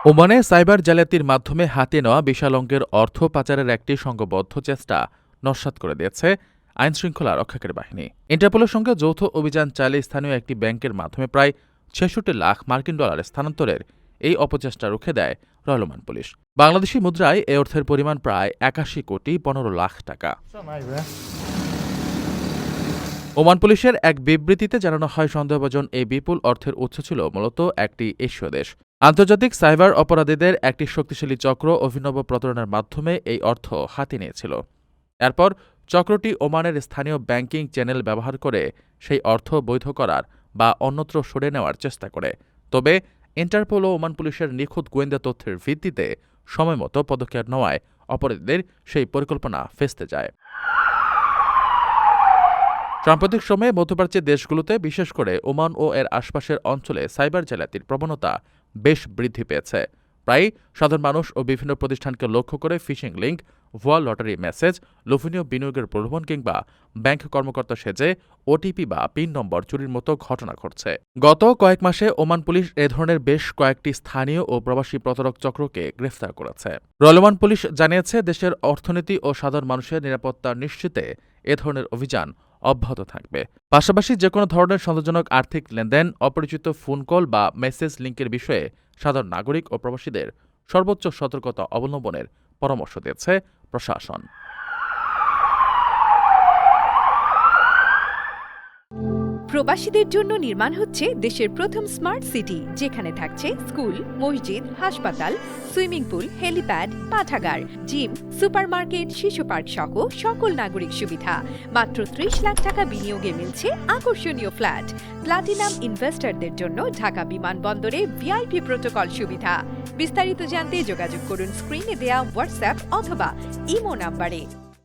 ওমানে সাইবার জালিয়াতির মাধ্যমে হাতে নেওয়া বিশাল অঙ্কের অর্থ পাচারের একটি সংঘবদ্ধ চেষ্টা নস্যাৎ করে দিয়েছে আইনশৃঙ্খলা রক্ষাকারী বাহিনী। ইন্টারপোলের সঙ্গে যৌথ অভিযান চালিয়ে স্থানীয় একটি ব্যাংকের মাধ্যমে প্রায় ৬৬ লাখ মার্কিন ডলার স্থানান্তরের এই অপচেষ্টা রুখে দেয় রয়্যাল ওমান পুলিশ। বাংলাদেশি মুদ্রায় এ অর্থের পরিমাণ প্রায় ৮১,১৫,০০,০০০ টাকা। ওমান পুলিশের এক বিবৃতিতে জানানো হয়, সন্দেহভাজন এই বিপুল অর্থের উৎস ছিল মূলত একটি এশীয় দেশ। আন্তর্জাতিক সাইবার অপরাধীদের একটি শক্তিশালী চক্র অভিনব প্রতারণার মাধ্যমে এই অর্থ হাতে নিয়েছিল। এরপর চক্রটি ওমানের স্থানীয় ব্যাংকিং চ্যানেল ব্যবহার করে সেই অর্থ বৈধ করার বা অন্যত্র সরে নেওয়ার চেষ্টা করে। তবে ইন্টারপোল ও ওমান পুলিশের নিখুঁত গোয়েন্দা তথ্যের ভিত্তিতে সময়মতো পদক্ষেপ নেওয়ায় অপরাধীদের সেই পরিকল্পনা ফেস্তে যায়। সাম্প্রতিক সময়ে মধ্যপ্রাচ্যের দেশগুলোতে, বিশেষ করে ওমান ও এর আশপাশের অঞ্চলে সাইবার জালিয়াতির প্রবণতা বেশ বৃদ্ধি পেয়েছে। প্রায়ই সাধারণ মানুষ ও বিভিন্ন প্রতিষ্ঠানকে লক্ষ্য করে ফিশিং লিঙ্ক, ভুয়া লটারি মেসেজ, লোভনীয় বিনিয়োগের প্রলোভন কিংবা ব্যাংক কর্মকর্তা সেজে ওটিপি বা পিন নম্বর চুরির মতো ঘটনা ঘটছে। গত কয়েক মাসে ওমান পুলিশ এ ধরনের বেশ কয়েকটি স্থানীয় ও প্রবাসী প্রতারক চক্রকে গ্রেফতার করেছে। রয়্যাল ওমান পুলিশ জানিয়েছে, দেশের অর্থনীতি ও সাধারণ মানুষের নিরাপত্তা নিশ্চিতে এ ধরনের অভিযান অব্যাহত থাকবে। পাশাপাশি যেকোনো ধরনের সন্দেহজনক আর্থিক লেনদেন, অপরিচিত ফোন কল বা মেসেজ লিঙ্কের বিষয়ে সাধারণ নাগরিক ও প্রবাসীদের সর্বোচ্চ সতর্কতা অবলম্বনের পরামর্শ দিয়েছে প্রশাসন। প্রবাসীদের জন্য নির্মাণ হচ্ছে দেশের প্রথম স্মার্ট সিটি, যেখানে থাকছে স্কুল, মসজিদ, হাসপাতাল, সুইমিং পুল, হেলিপ্যাড, পাঠাগার, জিম, সুপারমার্কেট, শিশু পার্ক সহ সকল নাগরিক সুবিধা। মাত্র ৩০ লাখ টাকা বিনিয়োগে মিলছে আকর্ষণীয় ফ্ল্যাট। প্লাটিনাম ইনভেস্টরদের জন্য ঢাকা বিমানবন্দরে ভিআইপি প্রোটোকল সুবিধা। বিস্তারিত জানতে যোগাযোগ করুন স্ক্রিনে দেয়া হোয়াটসঅ্যাপ অথবা ইমো নাম্বারে।